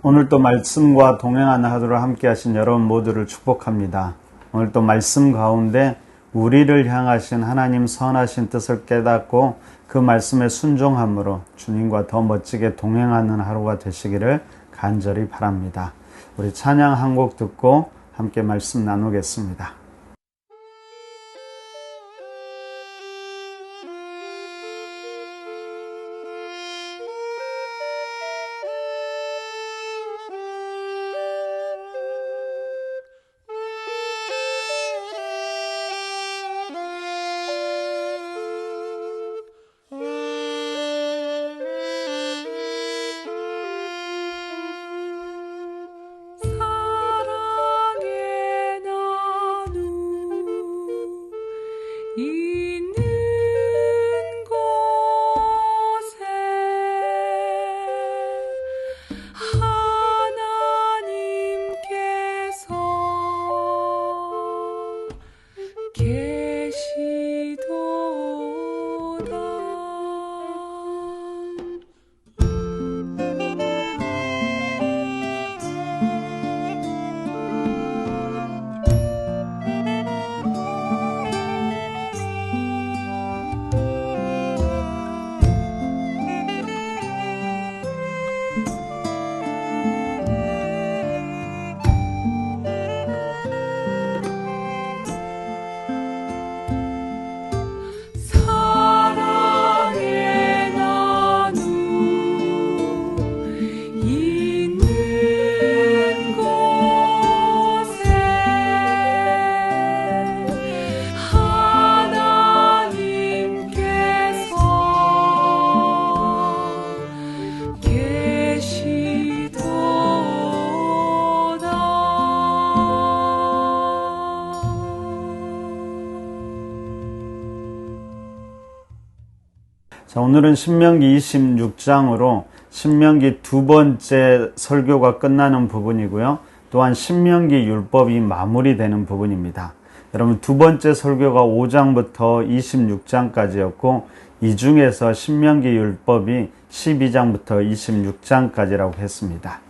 오늘 또 말씀과 동행하는 하루를 함께 하신 여러분 모두를 축복합니다. 오늘 또 말씀 가운데 우리를 향하신 하나님 선하신 뜻을 깨닫고 그 말씀에 순종함으로 주님과 더 멋지게 동행하는 하루가 되시기를 간절히 바랍니다. 우리 찬양 한 곡 듣고 함께 말씀 나누겠습니다. 자, 오늘은 신명기 26장으로 신명기 두 번째 설교가 끝나는 부분이고요. 또한 신명기 율법이 마무리되는 부분입니다. 여러분, 두 번째 설교가 5장부터 26장까지였고 이 중에서 신명기 율법이 12장부터 26장까지라고 했습니다.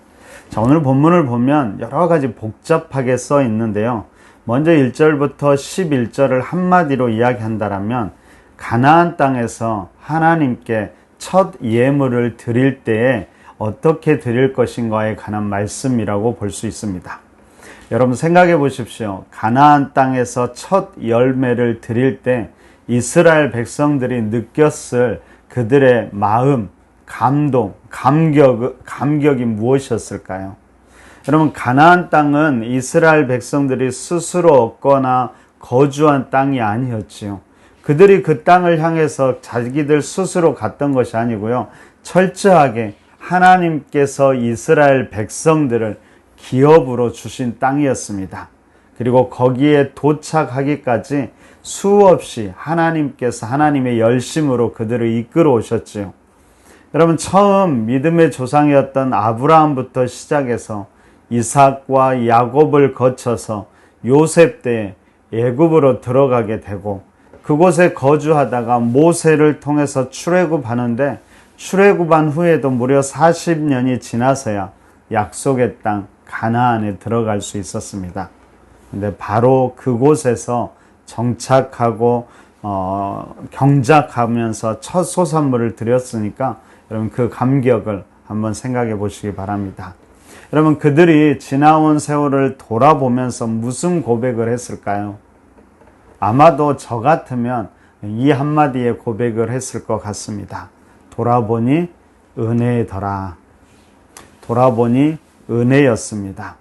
자, 오늘 본문을 보면 여러 가지 복잡하게 써 있는데요. 먼저 1절부터 11절을 한마디로 이야기한다면 가나안 땅에서 하나님께 첫 예물을 드릴 때에 어떻게 드릴 것인가에 관한 말씀이라고 볼 수 있습니다. 여러분 생각해 보십시오. 가나안 땅에서 첫 열매를 드릴 때 이스라엘 백성들이 느꼈을 그들의 마음, 감동, 감격이 무엇이었을까요? 여러분, 가나안 땅은 이스라엘 백성들이 스스로 얻거나 거주한 땅이 아니었지요. 그들이 그 땅을 향해서 자기들 스스로 갔던 것이 아니고요. 철저하게 하나님께서 이스라엘 백성들을 기업으로 주신 땅이었습니다. 그리고 거기에 도착하기까지 수없이 하나님께서 하나님의 열심으로 그들을 이끌어 오셨지요. 여러분, 처음 믿음의 조상이었던 아브라함부터 시작해서 이삭과 야곱을 거쳐서 요셉 때에 애굽으로 들어가게 되고 그곳에 거주하다가 모세를 통해서 출애굽하는데 출애굽한 후에도 무려 40년이 지나서야 약속의 땅 가나안에 들어갈 수 있었습니다. 근데 바로 그곳에서 정착하고 경작하면서 첫 소산물을 드렸으니까 여러분 그 감격을 한번 생각해 보시기 바랍니다. 여러분, 그들이 지나온 세월을 돌아보면서 무슨 고백을 했을까요? 아마도 저 같으면 이 한마디에 고백을 했을 것 같습니다. 돌아보니 은혜더라. 돌아보니 은혜였습니다.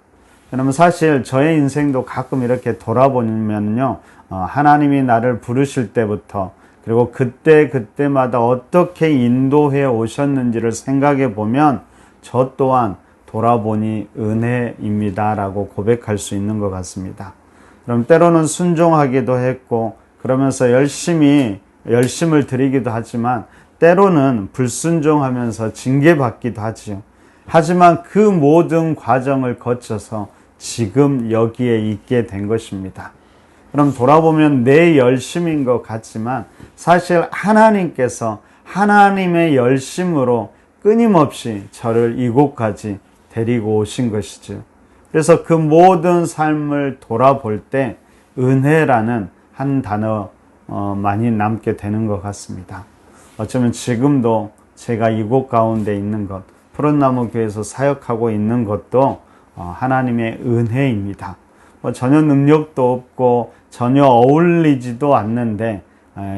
여러분, 사실 저의 인생도 가끔 이렇게 돌아보면요, 하나님이 나를 부르실 때부터 그리고 그때마다 어떻게 인도해 오셨는지를 생각해 보면 저 또한 돌아보니 은혜입니다 라고 고백할 수 있는 것 같습니다. 그럼 때로는 순종하기도 했고 그러면서 열심을 드리기도 하지만 때로는 불순종하면서 징계받기도 하지요. 하지만 그 모든 과정을 거쳐서 지금 여기에 있게 된 것입니다. 그럼 돌아보면 내 열심인 것 같지만 사실 하나님께서 하나님의 열심으로 끊임없이 저를 이곳까지 데리고 오신 것이죠. 그래서 그 모든 삶을 돌아볼 때 은혜라는 한 단어 많이 남게 되는 것 같습니다. 어쩌면 지금도 제가 이곳 가운데 있는 것, 푸른나무 교회에서 사역하고 있는 것도 하나님의 은혜입니다. 전혀 능력도 없고 전혀 어울리지도 않는데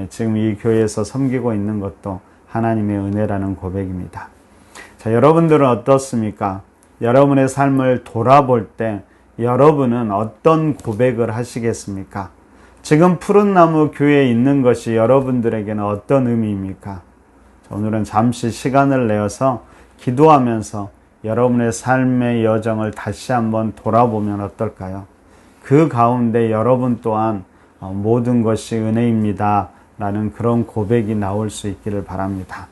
지금 이 교회에서 섬기고 있는 것도 하나님의 은혜라는 고백입니다. 자, 여러분들은 어떻습니까? 여러분의 삶을 돌아볼 때 여러분은 어떤 고백을 하시겠습니까? 지금 푸른나무 교회에 있는 것이 여러분들에게는 어떤 의미입니까? 자, 오늘은 잠시 시간을 내어서 기도하면서 여러분의 삶의 여정을 다시 한번 돌아보면 어떨까요? 그 가운데 여러분 또한 모든 것이 은혜입니다 라는 그런 고백이 나올 수 있기를 바랍니다.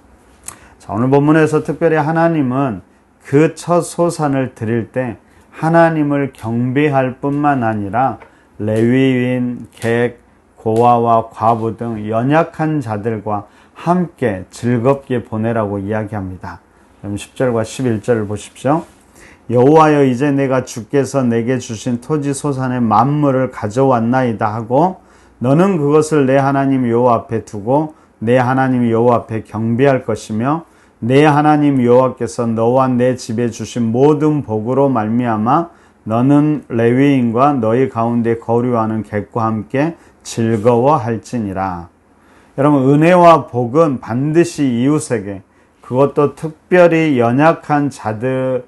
자, 오늘 본문에서 특별히 하나님은 그 첫 소산을 드릴 때 하나님을 경배할 뿐만 아니라 레위인, 객, 고아와 과부 등 연약한 자들과 함께 즐겁게 보내라고 이야기합니다. 그럼 10절과 11절을 보십시오. 여호와여, 이제 내가 주께서 내게 주신 토지 소산의 만물을 가져왔나이다 하고 너는 그것을 내 하나님 여호와 앞에 두고 내 하나님 여호와 앞에 경배할 것이며 내 하나님 여호와께서 너와 내 집에 주신 모든 복으로 말미암아 너는 레위인과 너희 가운데 거류하는 객과 함께 즐거워할지니라. 여러분, 은혜와 복은 반드시 이웃에게, 그것도 특별히 연약한 자들에게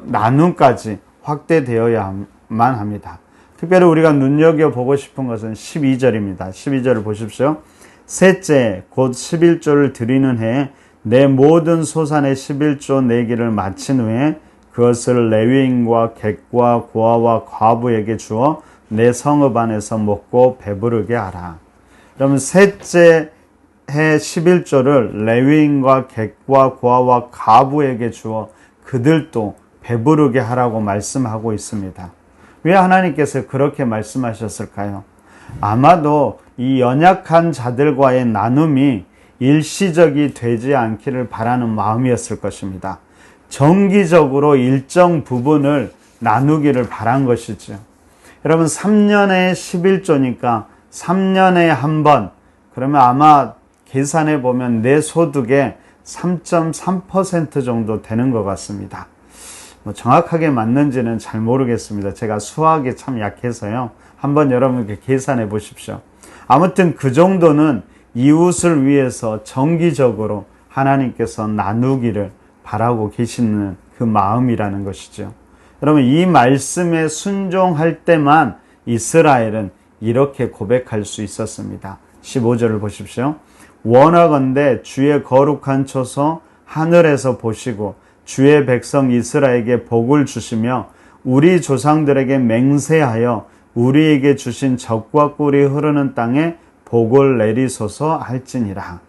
나눔까지 확대되어야만 합니다. 특별히 우리가 눈여겨보고 싶은 것은 12절입니다. 12절을 보십시오. 셋째, 곧 11조를 드리는 해에 내 모든 소산의 11조 내기를 마친 후에 그것을 레위인과 객과 고아와 과부에게 주어 내 성읍 안에서 먹고 배부르게 하라. 그러면 셋째 해 11조를 레위인과 객과 고아와 과부에게 주어 그들도 배부르게 하라고 말씀하고 있습니다. 왜 하나님께서 그렇게 말씀하셨을까요? 아마도 이 연약한 자들과의 나눔이 일시적이 되지 않기를 바라는 마음이었을 것입니다. 정기적으로 일정 부분을 나누기를 바란 것이죠. 여러분, 3년에 11조니까 3년에 한 번, 그러면 아마 계산해 보면 내 소득의 3.3% 정도 되는 것 같습니다. 정확하게 맞는지는 잘 모르겠습니다. 제가 수학에 참 약해서요. 한번 여러분께 계산해 보십시오. 아무튼 그 정도는 이웃을 위해서 정기적으로 하나님께서 나누기를 바라고 계시는 그 마음이라는 것이죠. 여러분, 이 말씀에 순종할 때만 이스라엘은 이렇게 고백할 수 있었습니다. 15절을 보십시오. 원하건대 주의 거룩한 초소 하늘에서 보시고 주의 백성 이스라엘에게 복을 주시며 우리 조상들에게 맹세하여 우리에게 주신 젖과 꿀이 흐르는 땅에 복을 내리소서 할지니라.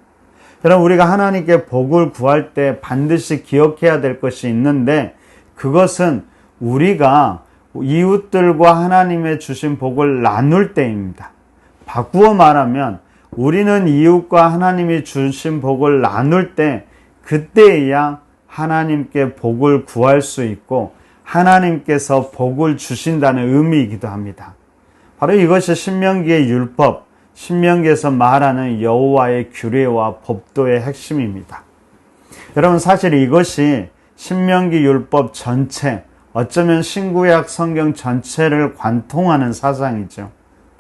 여러분, 우리가 하나님께 복을 구할 때 반드시 기억해야 될 것이 있는데 그것은 우리가 이웃들과 하나님의 주신 복을 나눌 때입니다. 바꾸어 말하면 우리는 이웃과 하나님이 주신 복을 나눌 때 그때야 하나님께 복을 구할 수 있고 하나님께서 복을 주신다는 의미이기도 합니다. 바로 이것이 신명기의 율법, 신명기에서 말하는 여호와의 규례와 법도의 핵심입니다. 여러분, 사실 이것이 신명기 율법 전체, 어쩌면 신구약 성경 전체를 관통하는 사상이죠.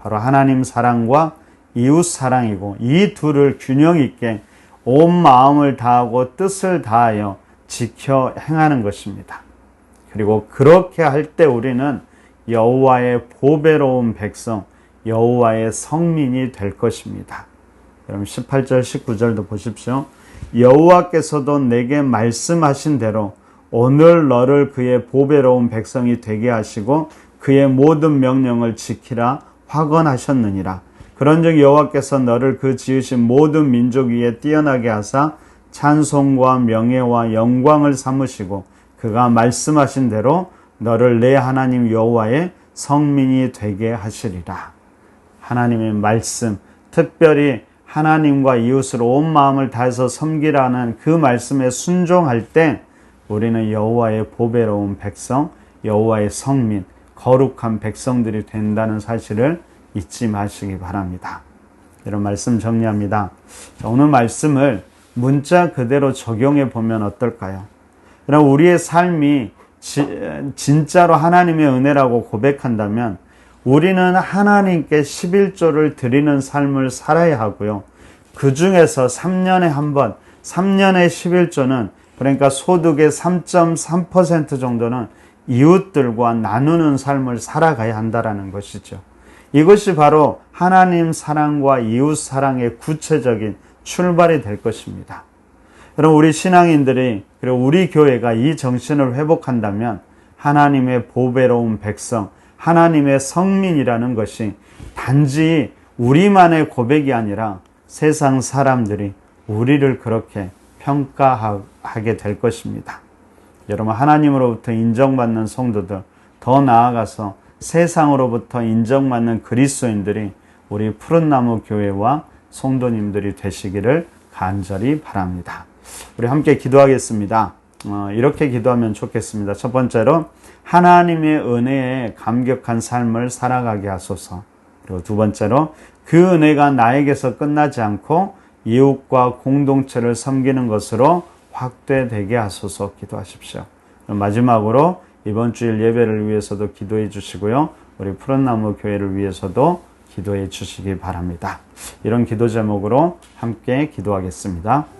바로 하나님 사랑과 이웃 사랑이고 이 둘을 균형 있게 온 마음을 다하고 뜻을 다하여 지켜 행하는 것입니다. 그리고 그렇게 할 때 우리는 여호와의 보배로운 백성, 여호와의 성민이 될 것입니다. 여러분 18절 19절도 보십시오. 여호와께서도 내게 말씀하신 대로 오늘 너를 그의 보배로운 백성이 되게 하시고 그의 모든 명령을 지키라 확언하셨느니라. 그런즉 여호와께서 너를 그 지으신 모든 민족 위에 뛰어나게 하사 찬송과 명예와 영광을 삼으시고 그가 말씀하신 대로 너를 내 하나님 여호와의 성민이 되게 하시리라. 하나님의 말씀, 특별히 하나님과 이웃을 온 마음을 다해서 섬기라는 그 말씀에 순종할 때 우리는 여호와의 보배로운 백성, 여호와의 성민, 거룩한 백성들이 된다는 사실을 잊지 마시기 바랍니다. 이런 말씀 정리합니다. 오늘 말씀을 문자 그대로 적용해 보면 어떨까요? 그럼 우리의 삶이 진짜로 하나님의 은혜라고 고백한다면 우리는 하나님께 11조를 드리는 삶을 살아야 하고요. 그 중에서 3년에 한 번, 3년의 11조는 그러니까 소득의 3.3% 정도는 이웃들과 나누는 삶을 살아가야 한다는 것이죠. 이것이 바로 하나님 사랑과 이웃 사랑의 구체적인 출발이 될 것입니다. 여러분, 우리 신앙인들이 그리고 우리 교회가 이 정신을 회복한다면 하나님의 보배로운 백성, 하나님의 성민이라는 것이 단지 우리만의 고백이 아니라 세상 사람들이 우리를 그렇게 평가하게 될 것입니다. 여러분, 하나님으로부터 인정받는 성도들, 더 나아가서 세상으로부터 인정받는 그리스도인들이 우리 푸른나무 교회와 성도님들이 되시기를 간절히 바랍니다. 우리 함께 기도하겠습니다. 이렇게 기도하면 좋겠습니다. 첫 번째로 하나님의 은혜에 감격한 삶을 살아가게 하소서. 그리고 두 번째로 그 은혜가 나에게서 끝나지 않고 이웃과 공동체를 섬기는 것으로 확대되게 하소서 기도하십시오. 마지막으로 이번 주일 예배를 위해서도 기도해 주시고요. 우리 푸른나무 교회를 위해서도 기도해 주시기 바랍니다. 이런 기도 제목으로 함께 기도하겠습니다.